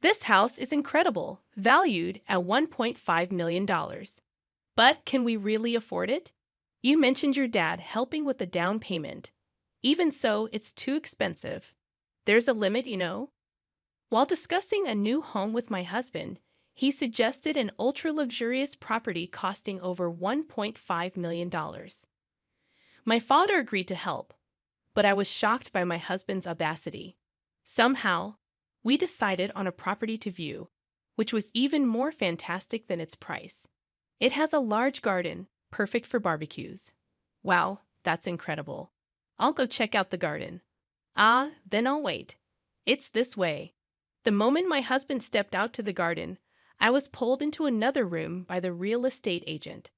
This house is incredible, valued at $1.5 million. But can we really afford it? You mentioned your dad helping with the down payment. Even so, it's too expensive. There's a limit, you know? While discussing a new home with my husband, he suggested an ultra-luxurious property costing over $1.5 million. My father agreed to help, but I was shocked by my husband's audacity. Somehow, we decided on a property to view, which was even more fantastic than its price. It has a large garden, perfect for barbecues. Wow, that's incredible. I'll go check out the garden. Ah, then I'll wait. It's this way. The moment my husband stepped out to the garden, I was pulled into another room by the real estate agent.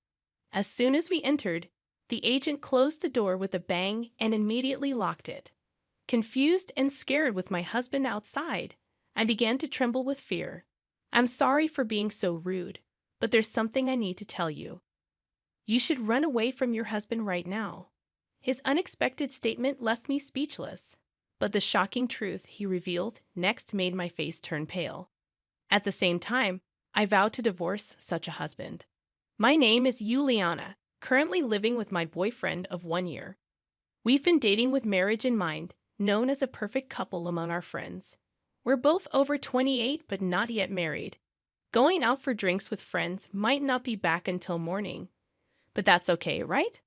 As soon as we entered, the agent closed the door with a bang and immediately locked it. Confused and scared with my husband outside, I began to tremble with fear. I'm sorry for being so rude, but there's something I need to tell you. You should run away from your husband right now. His unexpected statement left me speechless, but the shocking truth he revealed next made my face turn pale. At the same time, I vowed to divorce such a husband. My name is Juliana, currently living with my boyfriend of 1 year. We've been dating with marriage in mind, known as a perfect couple among our friends. We're both over 28 but not yet married. Going out for drinks with friends might not be back until morning. But that's okay, right?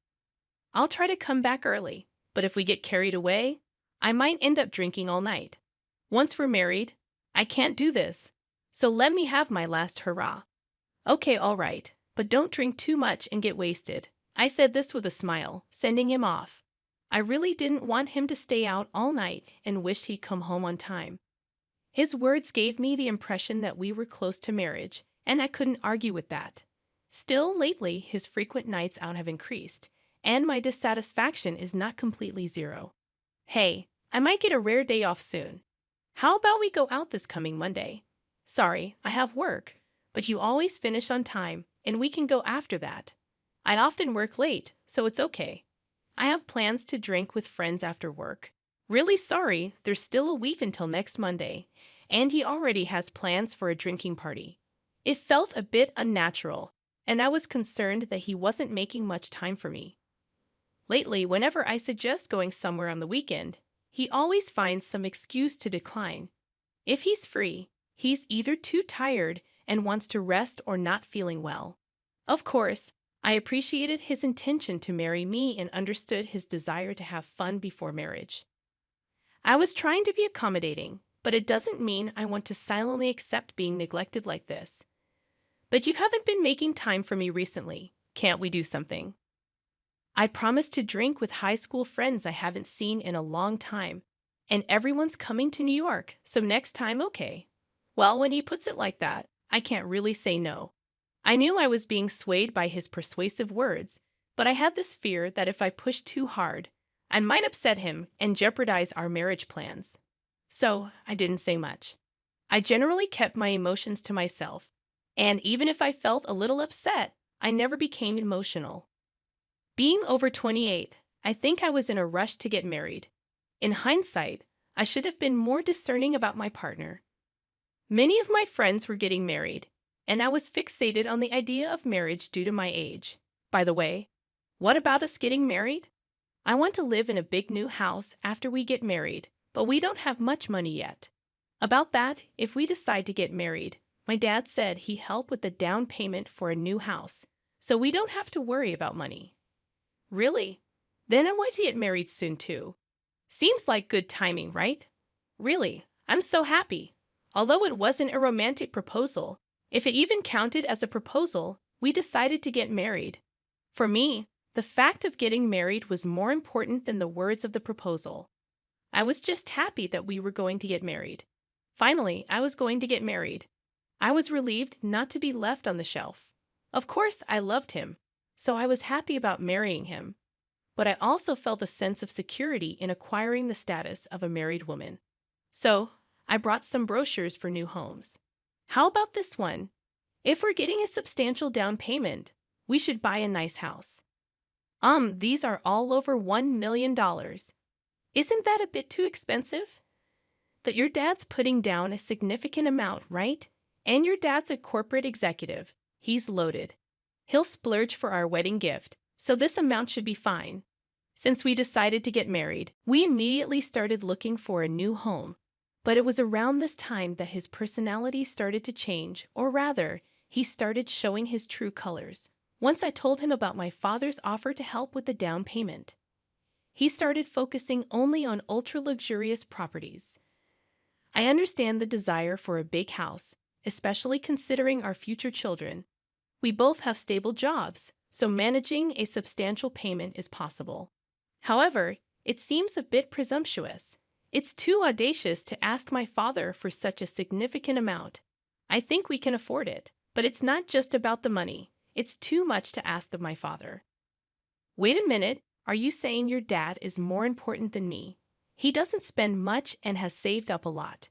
I'll try to come back early, but if we get carried away, I might end up drinking all night. Once we're married, I can't do this, so let me have my last hurrah. Okay, all right, but don't drink too much and get wasted. I said this with a smile, sending him off. I really didn't want him to stay out all night and wished he'd come home on time. His words gave me the impression that we were close to marriage, and I couldn't argue with that. Still, lately, his frequent nights out have increased, and my dissatisfaction is not completely zero. Hey, I might get a rare day off soon. How about we go out this coming Monday? Sorry, I have work, but you always finish on time, and we can go after that. I'd often work late, so it's okay. I have plans to drink with friends after work. Really sorry, there's still a week until next Monday, and he already has plans for a drinking party. It felt a bit unnatural, and I was concerned that he wasn't making much time for me. Lately, whenever I suggest going somewhere on the weekend, he always finds some excuse to decline. If he's free, he's either too tired and wants to rest or not feeling well. Of course, I appreciated his intention to marry me and understood his desire to have fun before marriage. I was trying to be accommodating, but it doesn't mean I want to silently accept being neglected like this. But you haven't been making time for me recently. Can't we do something? I promised to drink with high school friends I haven't seen in a long time, and everyone's coming to New York, so next time, okay. Well, when he puts it like that, I can't really say no. I knew I was being swayed by his persuasive words, but I had this fear that if I pushed too hard, I might upset him and jeopardize our marriage plans. So I didn't say much. I generally kept my emotions to myself, and even if I felt a little upset, I never became emotional. Being over 28, I think I was in a rush to get married. In hindsight, I should have been more discerning about my partner. Many of my friends were getting married, and I was fixated on the idea of marriage due to my age. By the way, what about us getting married? I want to live in a big new house after we get married, but we don't have much money yet. About that, if we decide to get married, my dad said he'd help with the down payment for a new house, so we don't have to worry about money. Really? Then I want to get married soon too. Seems like good timing, right? Really, I'm so happy. Although it wasn't a romantic proposal, if it even counted as a proposal, we decided to get married. For me, the fact of getting married was more important than the words of the proposal. I was just happy that we were going to get married. Finally, I was going to get married. I was relieved not to be left on the shelf. Of course, I loved him, so I was happy about marrying him. But I also felt a sense of security in acquiring the status of a married woman. So, I brought some brochures for new homes. How about this one? If we're getting a substantial down payment, we should buy a nice house. These are all over $1 million. Isn't that a bit too expensive? that your dad's putting down a significant amount, right? And your dad's a corporate executive. He's loaded. He'll splurge for our wedding gift, so this amount should be fine. Since we decided to get married, we immediately started looking for a new home. But it was around this time that his personality started to change, or rather, he started showing his true colors. Once I told him about my father's offer to help with the down payment, he started focusing only on ultra-luxurious properties. I understand the desire for a big house, especially considering our future children. We both have stable jobs, so managing a substantial payment is possible. However, it seems a bit presumptuous. It's too audacious to ask my father for such a significant amount. I think we can afford it, but it's not just about the money. It's too much to ask of my father. Wait a minute, are you saying your dad is more important than me? He doesn't spend much and has saved up a lot.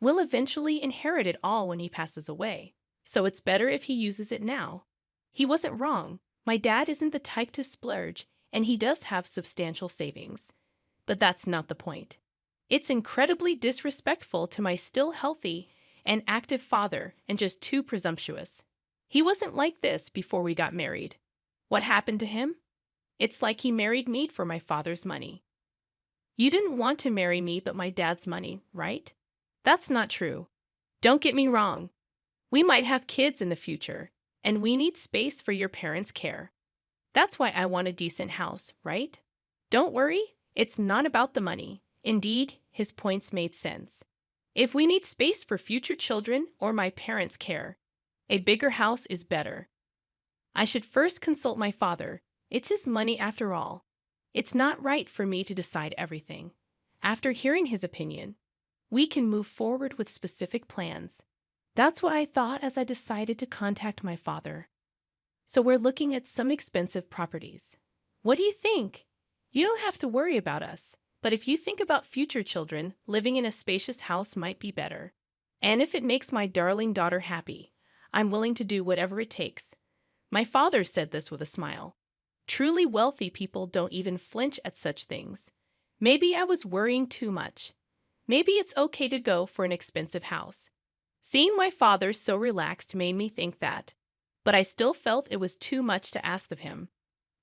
We'll eventually inherit it all when he passes away, so it's better if he uses it now. He wasn't wrong. My dad isn't the type to splurge, and he does have substantial savings. But that's not the point. It's incredibly disrespectful to my still healthy and active father and just too presumptuous. He wasn't like this before we got married. What happened to him? It's like he married me for my father's money. You didn't want to marry me but my dad's money, right? That's not true. Don't get me wrong. We might have kids in the future, and we need space for your parents' care. That's why I want a decent house, right? Don't worry, it's not about the money. Indeed, his points made sense. If we need space for future children or my parents' care, a bigger house is better. I should first consult my father. It's his money after all. It's not right for me to decide everything. After hearing his opinion, we can move forward with specific plans. That's what I thought as I decided to contact my father. So we're looking at some expensive properties. What do you think? You don't have to worry about us, but if you think about future children, living in a spacious house might be better. And if it makes my darling daughter happy, I'm willing to do whatever it takes. My father said this with a smile. Truly wealthy people don't even flinch at such things. Maybe I was worrying too much. Maybe it's okay to go for an expensive house. Seeing my father so relaxed made me think that, but I still felt it was too much to ask of him.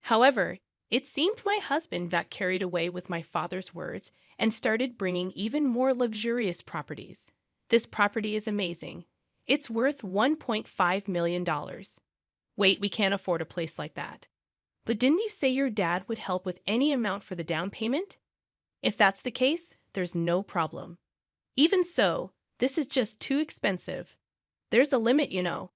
However, it seemed my husband got carried away with my father's words and started bringing even more luxurious properties. This property is amazing. It's worth $1.5 million. Wait, we can't afford a place like that. But didn't you say your dad would help with any amount for the down payment? If that's the case, there's no problem. Even so, this is just too expensive. There's a limit, you know.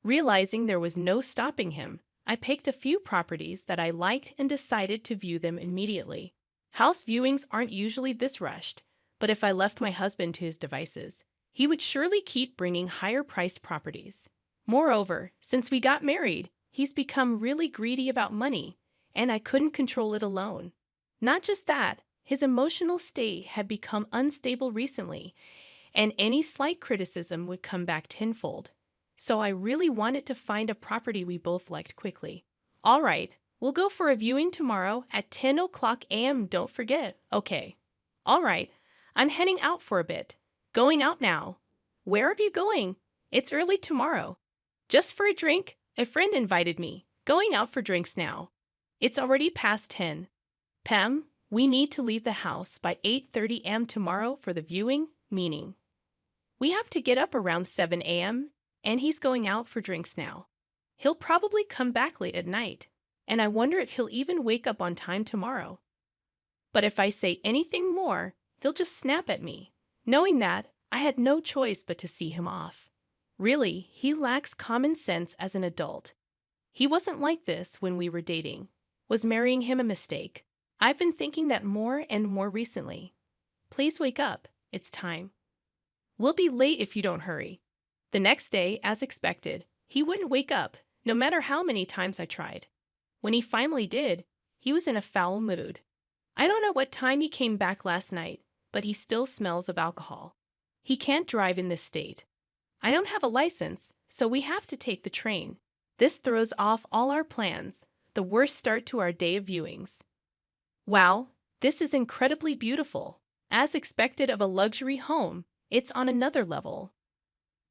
Realizing there was no stopping him, I picked a few properties that I liked and decided to view them immediately. House viewings aren't usually this rushed, but if I left my husband to his devices, he would surely keep bringing higher-priced properties. Moreover, since we got married, he's become really greedy about money, and I couldn't control it alone. Not just that, his emotional state had become unstable recently, and any slight criticism would come back tenfold. So I really wanted to find a property we both liked quickly. All right, we'll go for a viewing tomorrow at 10 o'clock a.m., don't forget. Okay. All right, I'm heading out for a bit. Going out now. Where are you going? It's early tomorrow. Just for a drink? A friend invited me. Going out for drinks now. It's already past 10. Pam, we need to leave the house by 8:30 a.m. tomorrow for the viewing, meaning we have to get up around 7 a.m., and he's going out for drinks now. He'll probably come back late at night, and I wonder if he'll even wake up on time tomorrow. But if I say anything more, he'll just snap at me. Knowing that, I had no choice but to see him off. Really, he lacks common sense as an adult. He wasn't like this when we were dating. Was marrying him a mistake? I've been thinking that more and more recently. Please wake up. It's time. We'll be late if you don't hurry. The next day, as expected, he wouldn't wake up, no matter how many times I tried. When he finally did, he was in a foul mood. I don't know what time he came back last night, but he still smells of alcohol. He can't drive in this state. I don't have a license, so we have to take the train. This throws off all our plans, the worst start to our day of viewings. Wow, this is incredibly beautiful. As expected of a luxury home, it's on another level.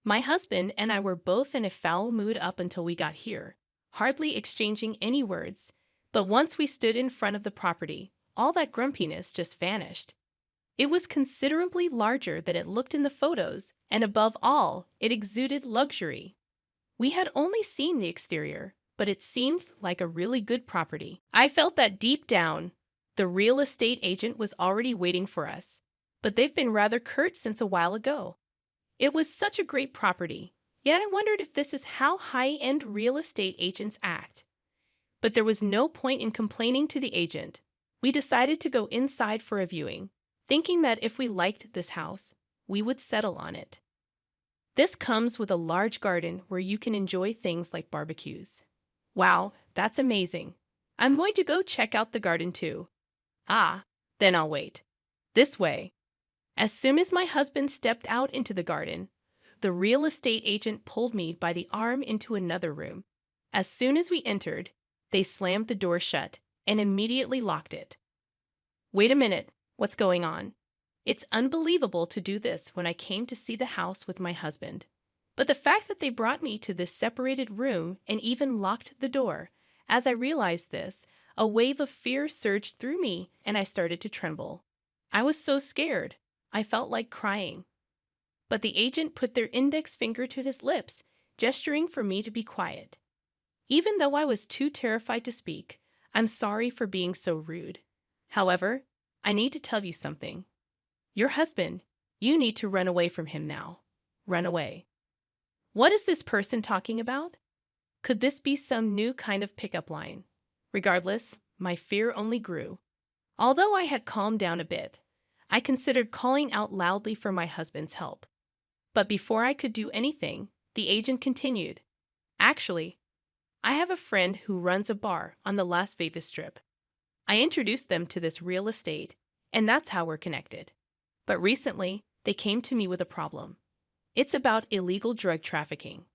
My husband and I were both in a foul mood up until we got here, hardly exchanging any words. But once we stood in front of the property, all that grumpiness just vanished. It was considerably larger than it looked in the photos, and above all, it exuded luxury. We had only seen the exterior, but it seemed like a really good property. I felt that deep down, the real estate agent was already waiting for us, but they've been rather curt since a while ago. It was such a great property, yet I wondered if this is how high-end real estate agents act. But there was no point in complaining to the agent. We decided to go inside for a viewing, thinking that if we liked this house, we would settle on it. This comes with a large garden where you can enjoy things like barbecues. Wow, that's amazing. I'm going to go check out the garden too. Ah, then I'll wait. This way. As soon as my husband stepped out into the garden, the real estate agent pulled me by the arm into another room. As soon as we entered, they slammed the door shut and immediately locked it. Wait a minute, what's going on? It's unbelievable to do this when I came to see the house with my husband. But the fact that they brought me to this separated room and even locked the door, as I realized this, a wave of fear surged through me and I started to tremble. I was so scared. I felt like crying. But the agent put their index finger to his lips, gesturing for me to be quiet. Even though I was too terrified to speak, I'm sorry for being so rude. However, I need to tell you something. Your husband, you need to run away from him now. Run away. What is this person talking about? Could this be some new kind of pickup line? Regardless, my fear only grew. Although I had calmed down a bit, I considered calling out loudly for my husband's help. But before I could do anything, the agent continued. Actually, I have a friend who runs a bar on the Las Vegas Strip. I introduced them to this real estate, and that's how we're connected. But recently, they came to me with a problem. It's about illegal drug trafficking.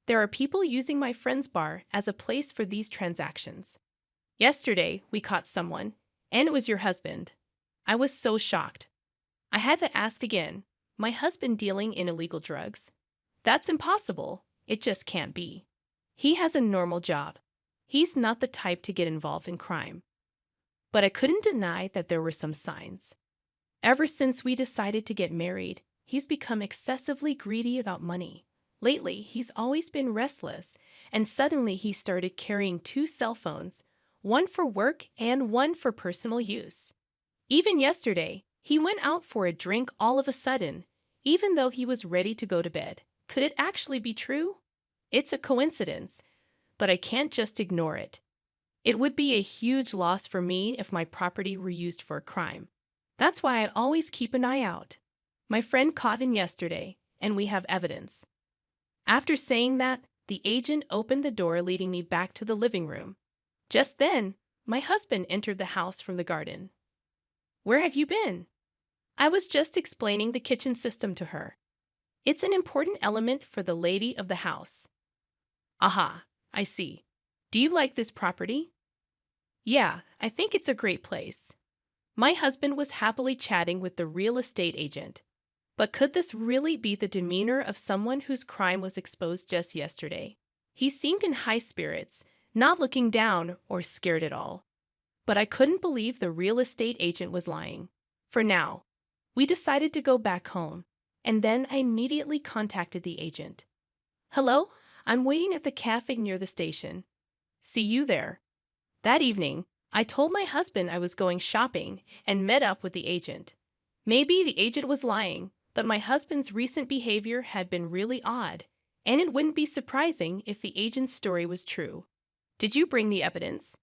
There are people using my friend's bar as a place for these transactions. Yesterday, we caught someone, and it was your husband. I was so shocked. I had to ask again, my husband dealing in illegal drugs? That's impossible. It just can't be. He has a normal job. He's not the type to get involved in crime. But I couldn't deny that there were some signs. Ever since we decided to get married, he's become excessively greedy about money. Lately, he's always been restless, and suddenly he started carrying 2 cell phones, one for work and one for personal use. Even yesterday, he went out for a drink all of a sudden, even though he was ready to go to bed. Could it actually be true? It's a coincidence, but I can't just ignore it. It would be a huge loss for me if my property were used for a crime. That's why I'd always keep an eye out. My friend caught him yesterday, and we have evidence. After saying that, the agent opened the door leading me back to the living room. Just then, my husband entered the house from the garden. Where have you been? I was just explaining the kitchen system to her. It's an important element for the lady of the house. Aha, I see. Do you like this property? Yeah, I think it's a great place. My husband was happily chatting with the real estate agent. But could this really be the demeanor of someone whose crime was exposed just yesterday? He seemed in high spirits, not looking down or scared at all. But I couldn't believe the real estate agent was lying. For now, we decided to go back home, and then I immediately contacted the agent. Hello, I'm waiting at the cafe near the station. See you there. That evening, I told my husband I was going shopping and met up with the agent. Maybe the agent was lying, but my husband's recent behavior had been really odd, and it wouldn't be surprising if the agent's story was true. Did you bring the evidence?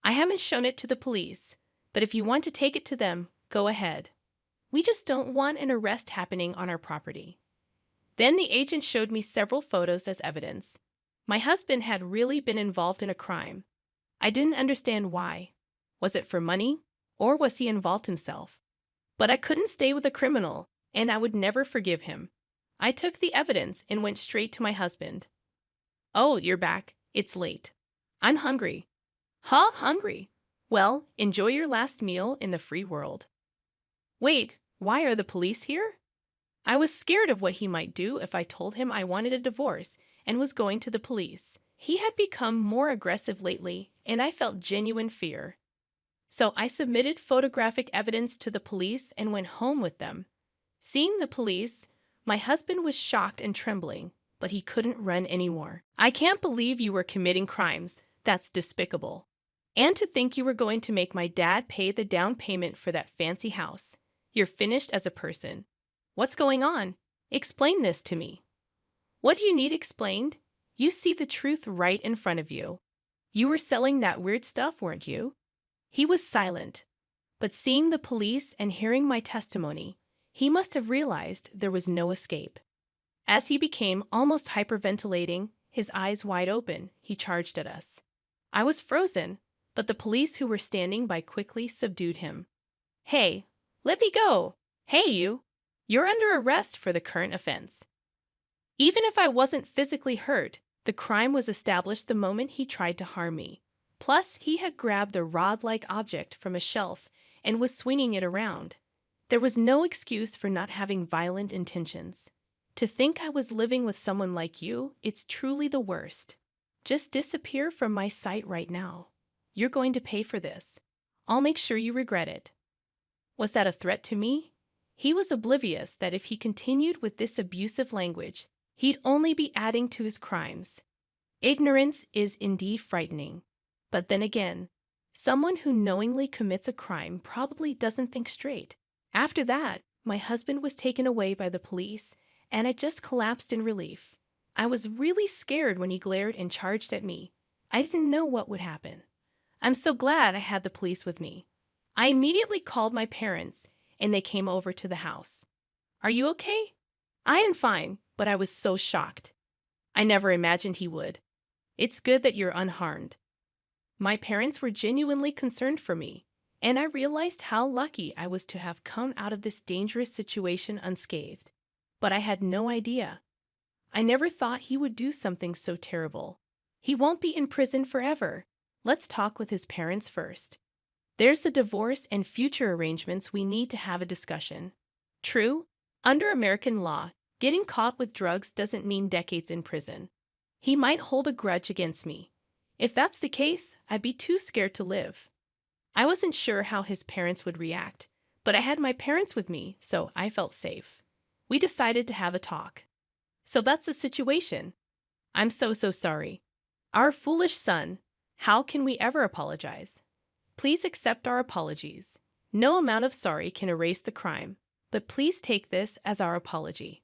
I haven't shown it to the police, but if you want to take it to them, go ahead. We just don't want an arrest happening on our property. Then the agent showed me several photos as evidence. My husband had really been involved in a crime. I didn't understand why. Was it for money, or was he involved himself? But I couldn't stay with a criminal, and I would never forgive him. I took the evidence and went straight to my husband. Oh, you're back. It's late. I'm hungry. Huh? Hungry? Well, enjoy your last meal in the free world. Wait, why are the police here? I was scared of what he might do if I told him I wanted a divorce and was going to the police. He had become more aggressive lately, and I felt genuine fear. So I submitted photographic evidence to the police and went home with them. Seeing the police, my husband was shocked and trembling, but he couldn't run anymore. I can't believe you were committing crimes. That's despicable. And to think you were going to make my dad pay the down payment for that fancy house. You're finished as a person. What's going on? Explain this to me. What do you need explained? You see the truth right in front of you. You were selling that weird stuff, weren't you? He was silent, but seeing the police and hearing my testimony, he must have realized there was no escape. As he became almost hyperventilating, his eyes wide open, he charged at us. I was frozen, but the police who were standing by quickly subdued him. Hey, let me go! Hey, you! You're under arrest for the current offense. Even if I wasn't physically hurt, the crime was established the moment he tried to harm me. Plus, he had grabbed a rod-like object from a shelf and was swinging it around. There was no excuse for not having violent intentions. To think I was living with someone like you, it's truly the worst. Just disappear from my sight right now. You're going to pay for this. I'll make sure you regret it. Was that a threat to me? He was oblivious that if he continued with this abusive language, he'd only be adding to his crimes. Ignorance is indeed frightening. But then again, someone who knowingly commits a crime probably doesn't think straight. After that, my husband was taken away by the police, and I just collapsed in relief. I was really scared when he glared and charged at me. I didn't know what would happen. I'm so glad I had the police with me. I immediately called my parents, and they came over to the house. Are you okay? I am fine, but I was so shocked. I never imagined he would. It's good that you're unharmed. My parents were genuinely concerned for me, and I realized how lucky I was to have come out of this dangerous situation unscathed. But I had no idea. I never thought he would do something so terrible. He won't be in prison forever. Let's talk with his parents first. There's the divorce and future arrangements we need to have a discussion. True, under American law, getting caught with drugs doesn't mean decades in prison. He might hold a grudge against me. If that's the case, I'd be too scared to live. I wasn't sure how his parents would react, but I had my parents with me, so I felt safe. We decided to have a talk. So that's the situation. I'm so sorry. Our foolish son. How can we ever apologize? Please accept our apologies. No amount of sorry can erase the crime, but please take this as our apology.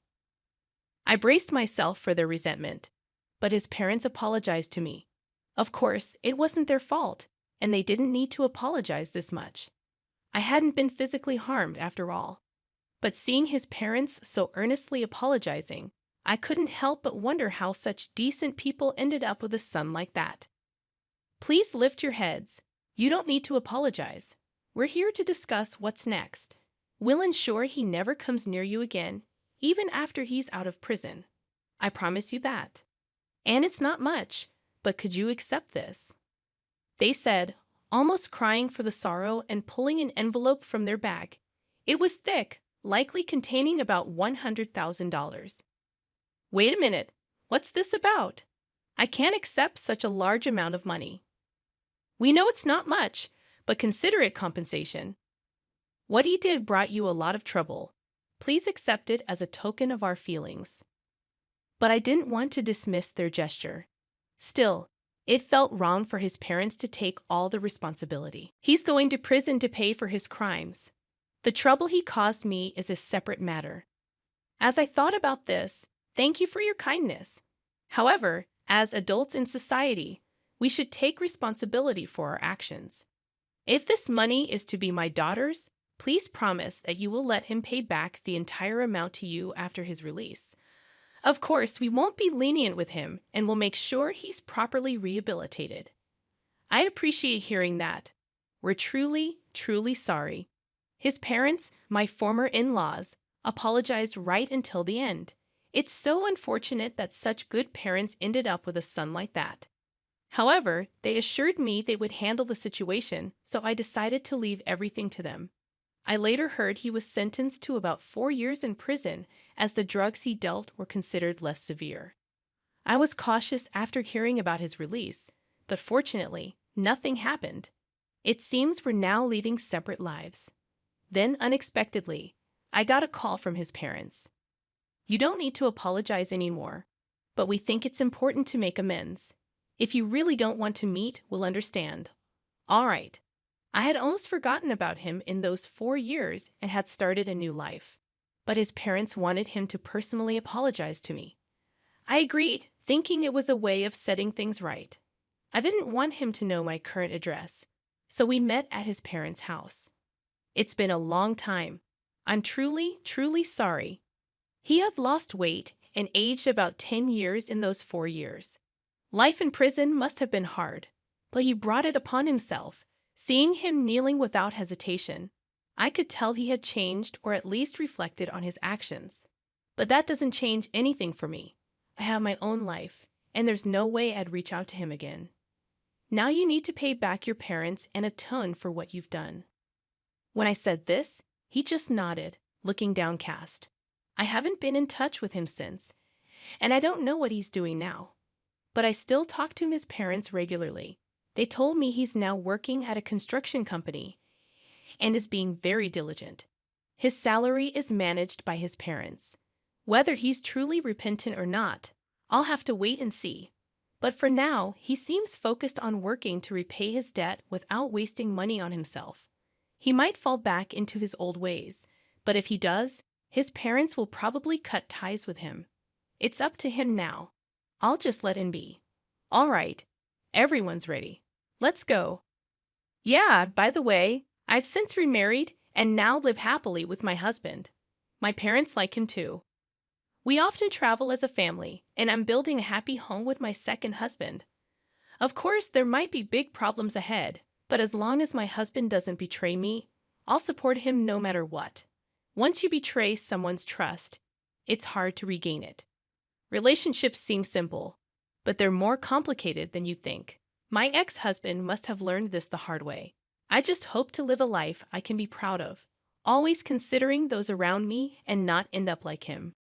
I braced myself for their resentment, but his parents apologized to me. Of course, it wasn't their fault, and they didn't need to apologize this much. I hadn't been physically harmed after all. But seeing his parents so earnestly apologizing, I couldn't help but wonder how such decent people ended up with a son like that. Please lift your heads. You don't need to apologize. We're here to discuss what's next. We'll ensure he never comes near you again, even after he's out of prison. I promise you that. And it's not much, but could you accept this? They said, almost crying for the sorrow and pulling an envelope from their bag. It was thick, likely containing about $100,000. Wait a minute, what's this about? I can't accept such a large amount of money. We know it's not much, but consider it compensation. What he did brought you a lot of trouble. Please accept it as a token of our feelings. But I didn't want to dismiss their gesture. Still, it felt wrong for his parents to take all the responsibility. He's going to prison to pay for his crimes. The trouble he caused me is a separate matter. As I thought about this, thank you for your kindness. However, as adults in society, we should take responsibility for our actions. If this money is to be my daughter's, please promise that you will let him pay back the entire amount to you after his release. Of course, we won't be lenient with him and will make sure he's properly rehabilitated. I'd appreciate hearing that. We're truly sorry. His parents, my former in-laws, apologized right until the end. It's so unfortunate that such good parents ended up with a son like that. However, they assured me they would handle the situation, so I decided to leave everything to them. I later heard he was sentenced to about 4 years in prison as the drugs he dealt were considered less severe. I was cautious after hearing about his release, but fortunately, nothing happened. It seems we're now leading separate lives. Then, unexpectedly, I got a call from his parents. You don't need to apologize anymore, but we think it's important to make amends. If you really don't want to meet, we'll understand. All right. I had almost forgotten about him in those 4 years and had started a new life. But his parents wanted him to personally apologize to me. I agreed, thinking it was a way of setting things right. I didn't want him to know my current address, so we met at his parents' house. It's been a long time. I'm truly, truly sorry. He had lost weight and aged about 10 years in those 4 years. Life in prison must have been hard, but he brought it upon himself. Seeing him kneeling without hesitation, I could tell he had changed or at least reflected on his actions. But that doesn't change anything for me. I have my own life, and there's no way I'd reach out to him again. Now you need to pay back your parents and atone for what you've done. When I said this, he just nodded, looking downcast. I haven't been in touch with him since, and I don't know what he's doing now. But I still talk to his parents regularly. They told me he's now working at a construction company and is being very diligent. His salary is managed by his parents. Whether he's truly repentant or not, I'll have to wait and see. But for now, he seems focused on working to repay his debt without wasting money on himself. He might fall back into his old ways, but if he does, his parents will probably cut ties with him. It's up to him now. I'll just let him be. All right, everyone's ready. Let's go. Yeah, by the way, I've since remarried and now live happily with my husband. My parents like him too. We often travel as a family, and I'm building a happy home with my second husband. Of course, there might be big problems ahead, but as long as my husband doesn't betray me, I'll support him no matter what. Once you betray someone's trust, it's hard to regain it. Relationships seem simple, but they're more complicated than you think. My ex-husband must have learned this the hard way. I just hope to live a life I can be proud of, always considering those around me and not end up like him.